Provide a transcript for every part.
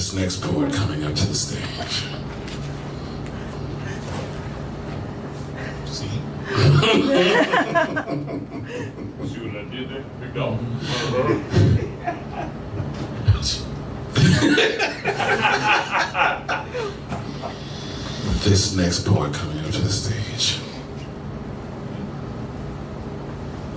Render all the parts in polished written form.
this next poet coming up to the stage. See? See what I did there? Here we go. This next poet coming up to the stage.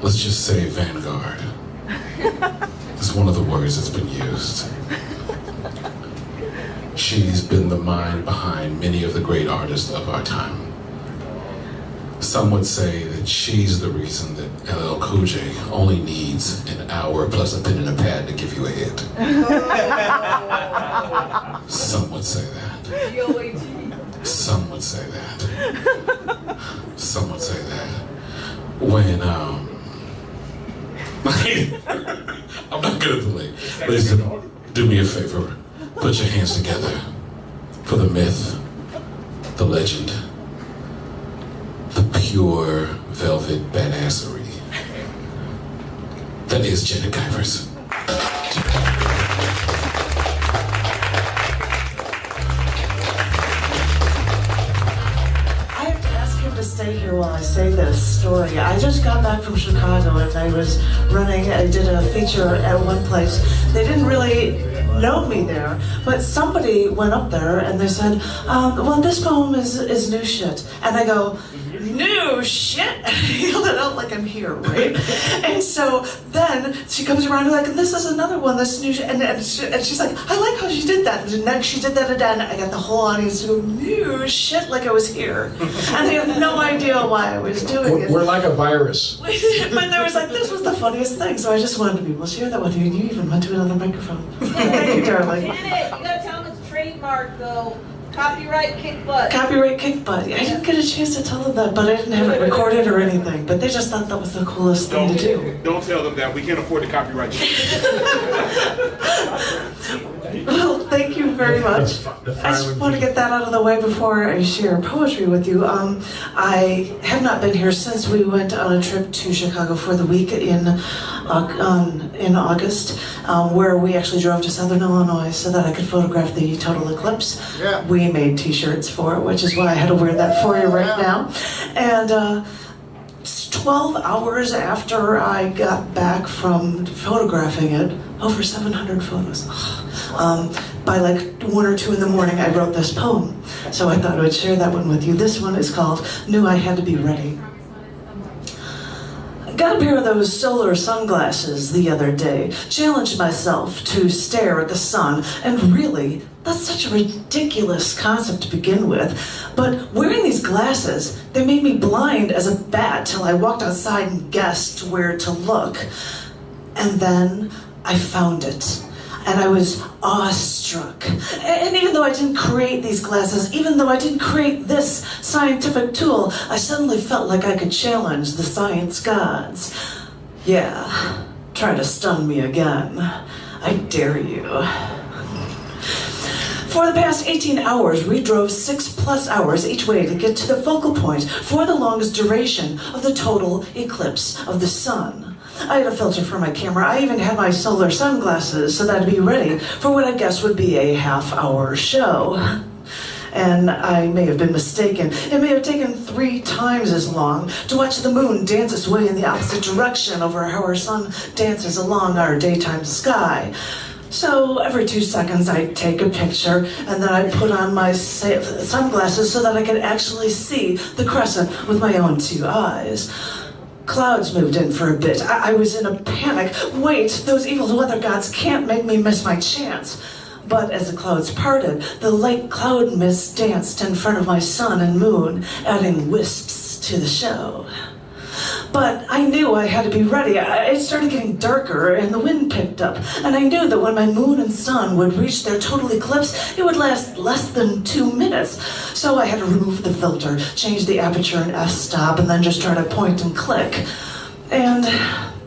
Let's just say vanguard. It's one of the words that's been used. She's been the mind behind many of the great artists of our time. Some would say that she's the reason that LL Cool J only needs an hour plus a pen and a pad to give you a hit. Some would say that. Some would say that. Some would say that. When, I'm not good at the late. Ladies and gentlemen, do me a favor. Put your hands together for the myth, the legend, the pure velvet badassery that is Janet Kuypers. To stay here while I say this story. I just got back from Chicago and I did a feature at one place. They didn't really know me there, but somebody went up there and they said, well, this poem is new shit. And I go, new shit? I yelled it out like I'm here, right? And so then she comes around and like, this is another one that's new shit. And she's like, I like how she did that. And then she did that again. I got the whole audience to go, new shit, like I was here. And they have no idea why I was doing it. We're like a virus. But there was like, this was the funniest thing. So I just wanted to be able to share that with you. And you even went to it on the microphone. Thank you, darling. Janet, you gotta tell them it's trademark though. Copyright kick butt. Copyright kick butt. I didn't get a chance to tell them that, but I didn't have it recorded or anything. But they just thought that was the coolest thing to do. Don't tell them that. We can't afford the copyright. Well, thank you very much. I just want to get that out of the way before I share poetry with you. I have not been here since we went on a trip to Chicago for the week in August, where we actually drove to Southern Illinois so that I could photograph the total eclipse. Yeah. We made t-shirts for it, which is why I had to wear that for you right now. And 12 hours after I got back from photographing it, over 700 photos. By like 1 or 2 in the morning, I wrote this poem. So I thought I would share that one with you. This one is called Knew I Had to Be Ready. Got a pair of those solar sunglasses the other day. Challenged myself to stare at the sun, and really, that's such a ridiculous concept to begin with. But wearing these glasses, they made me blind as a bat till I walked outside and guessed where to look. And then I found it. And I was awestruck. And even though I didn't create these glasses, even though I didn't create this scientific tool, I suddenly felt like I could challenge the science gods. Yeah, try to stun me again. I dare you. For the past 18 hours, we drove 6+ hours each way to get to the focal point for the longest duration of the total eclipse of the sun. I had a filter for my camera. I even had my solar sunglasses so that I'd be ready for what I guess would be a half-hour show. And I may have been mistaken. It may have taken 3 times as long to watch the moon dance its way in the opposite direction over how our sun dances along our daytime sky. So every 2 seconds I'd take a picture and then I'd put on my sunglasses so that I could actually see the crescent with my own 2 eyes. Clouds moved in for a bit. I was in a panic. Wait, those evil weather gods can't make me miss my chance. But as the clouds parted, the light cloud mist danced in front of my sun and moon, adding wisps to the show. But I knew I had to be ready. It started getting darker and the wind picked up. And I knew that when my moon and sun would reach their total eclipse, it would last less than 2 minutes. So I had to remove the filter, change the aperture and f-stop, and then just try to point and click. And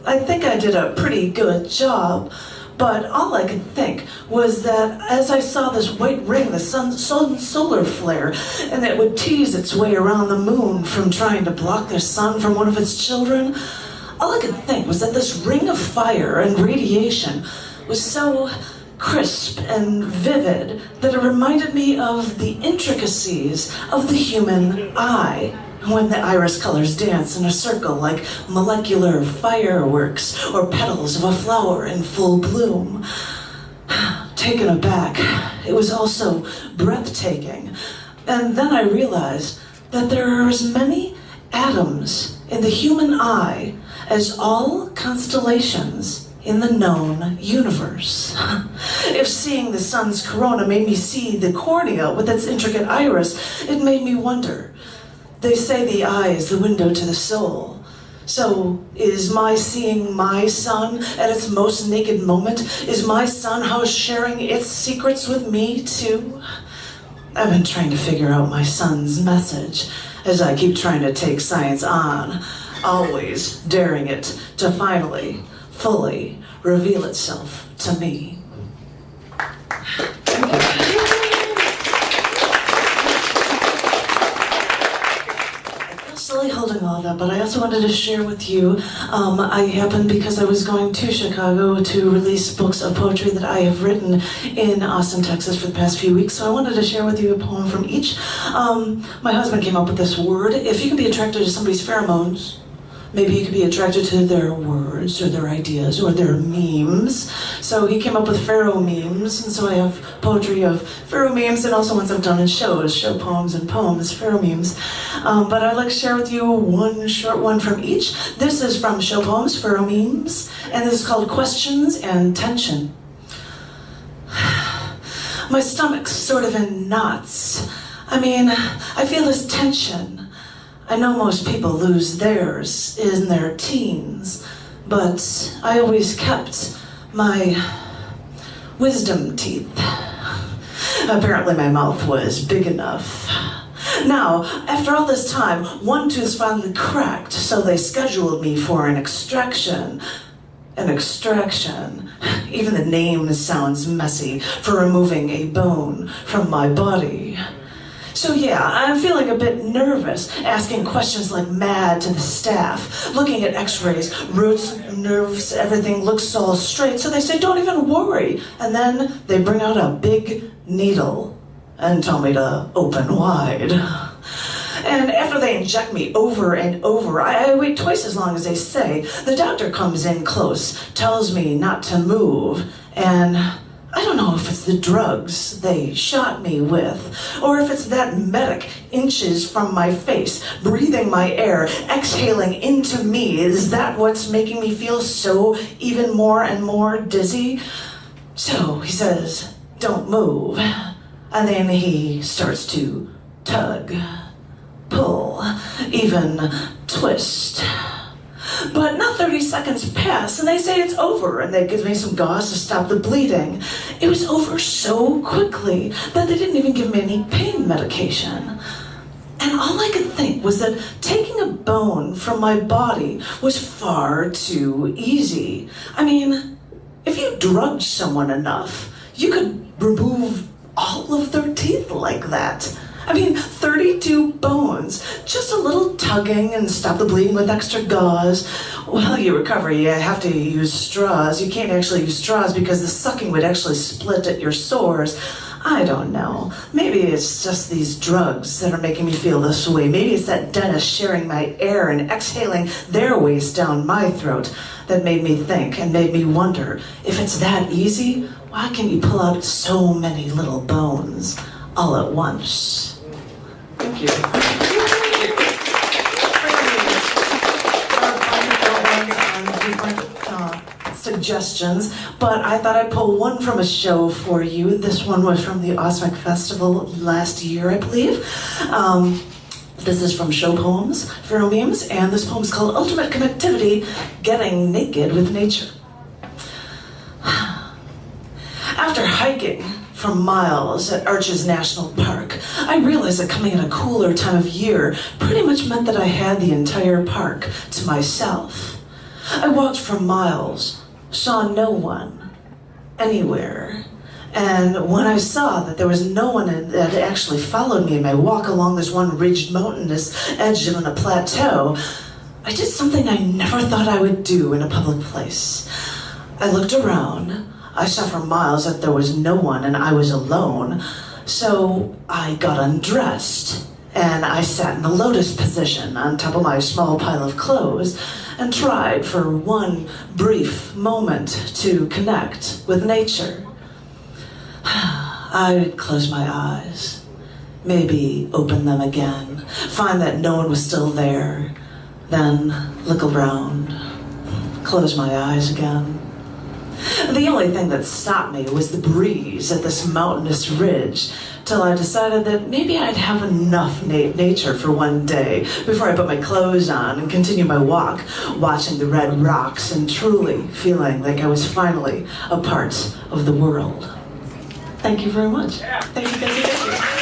I think I did a pretty good job. But all I could think was that as I saw this white ring, the sun's solar flare, and it would tease its way around the moon from trying to block the sun from one of its children, all I could think was that this ring of fire and radiation was so crisp and vivid that it reminded me of the intricacies of the human eye when the iris colors dance in a circle like molecular fireworks or petals of a flower in full bloom. Taken aback, it was also breathtaking. And then I realized that there are as many atoms in the human eye as all constellations in the known universe. If seeing the sun's corona made me see the cornea with its intricate iris, it made me wonder. They say the eye is the window to the soul. So, is my seeing my sun at its most naked moment? Is my sun house sharing its secrets with me too? I've been trying to figure out my son's message as I keep trying to take science on, always daring it to finally, fully reveal itself to me. Thank you. Silly holding all that, but I also wanted to share with you, I happened because I was going to Chicago to release books of poetry that I have written in Austin, Texas for the past few weeks, so I wanted to share with you a poem from each. My husband came up with this word. If you can be attracted to somebody's pheromones, maybe you could be attracted to their words or their ideas or their memes. So he came up with pheromemes, and so I have poetry of pheromemes and also ones I've done in shows, show poems and poems, pheromemes. But I'd like to share with you one short one from each. This is from show poems, pheromemes, and this is called Questions and Tension. My stomach's sort of in knots. I feel this tension. I know most people lose theirs in their teens, but I always kept my wisdom teeth. Apparently my mouth was big enough. Now, after all this time, one tooth's finally cracked, so they scheduled me for an extraction. An extraction. Even the name sounds messy, for removing a bone from my body. So yeah, I'm feeling a bit nervous, asking questions like mad to the staff, looking at x-rays, roots, nerves, everything looks all straight, so they say, don't even worry. And then they bring out a big needle and tell me to open wide. And after they inject me over and over, I wait twice as long as they say. The doctor comes in close, tells me not to move, and I don't know if it's the drugs they shot me with, or if it's that medic inches from my face, breathing my air, exhaling into me. Is that what's making me feel so even more and more dizzy? So he says, don't move. And then he starts to tug, pull, even twist. But not 30 seconds pass, and they say it's over, and they give me some gauze to stop the bleeding. It was over so quickly that they didn't even give me any pain medication. And all I could think was that taking a bone from my body was far too easy. If you drugged someone enough, you could remove all of their teeth like that. 32 bones, just a little tugging and stop the bleeding with extra gauze. While you recover, you have to use straws. You can't actually use straws because the sucking would actually split at your sores. I don't know. Maybe it's just these drugs that are making me feel this way. Maybe it's that dentist sharing my air and exhaling their waste down my throat that made me think and made me wonder, if it's that easy, why can't you pull out so many little bones all at once? Thank you. Suggestions, but I thought I'd pull one from a show for you. This one was from the Osmic Festival last year, I believe. This is from Show Poems, Pheromemes, and this poem is called Ultimate Connectivity, Getting Naked with Nature. After hiking for miles at Arches National Park, I realized that coming at a cooler time of year pretty much meant that I had the entire park to myself. I walked for miles, saw no one, anywhere. And when I saw that there was no one that actually followed me in my walk along this one ridged mountainous edge of a plateau, I did something I never thought I would do in a public place. I looked around, I saw for miles that there was no one and I was alone. So I got undressed and I sat in the lotus position on top of my small pile of clothes and tried for one brief moment to connect with nature. I'd close my eyes, maybe open them again, find that no one was still there, then look around, close my eyes again. The only thing that stopped me was the breeze at this mountainous ridge, till I decided that maybe I'd have enough nature for one day before I put my clothes on and continue my walk, watching the red rocks and truly feeling like I was finally a part of the world. Thank you very much. Thank you, thank you, thank you.